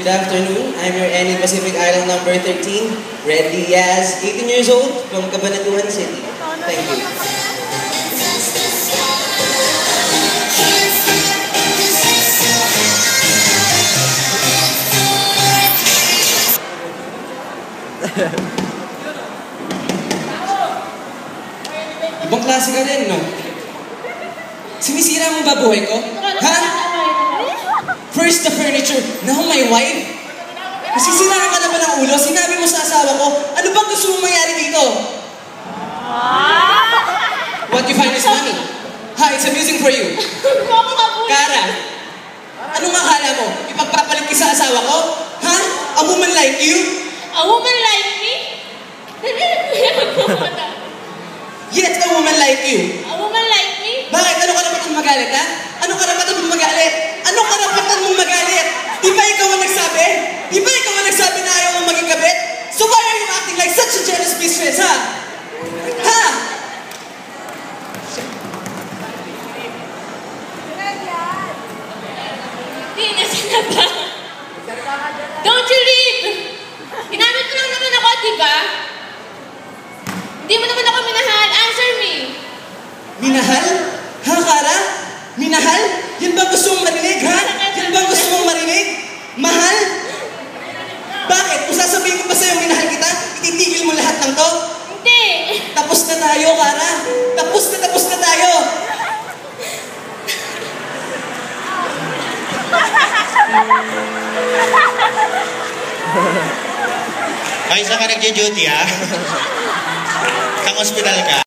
Good afternoon. I'm your Annie Pacific Island number 13, Red Diaz, 18 years old, from Cabanatuan City. Thank you. Ibang klase ka rin, no? Sinisira mo ba buhay ko? Ha? First the furniture, now my wife? Nasisiraan ka na ba ng ulo? Sinabi mo sa asawa ko, ano bang gusto mong mayari dito? What you find is money. Ha, it's amusing for you. Kara, anong akala mo? Ipagpapalit ka sa asawa ko? Ha? A woman like you? A woman like me? Yes, a woman like you. A woman like me? Bakit? Ano karapatan mong magalit, ha? Ano karapatan mong magalit? Ano karapatan mong magalit? Di ba ikaw ang nagsabi? Di ba ikaw ang nagsabi na ayaw mong maging kabit? So why are you acting like such a jealous mistress, ha? Ha? Nasaan na ba? Don't you leave! Ginamit mo lang naman ako, di ba? Hindi mo naman ako minahal. Answer me! Minahal? Ha, Kara? Minahal? Yan ba gusto mong marinig, ha? Yan ba gusto mong marinig? Mahal? Bakit? Kung sasabihin ko ba sa'yo minahal kita, ititigil mo lahat ng to? Hindi! Tapos na tayo, Kara. Tapos na tayo. Ay, saan ka nagja-duty, ha? Sa hospital ka?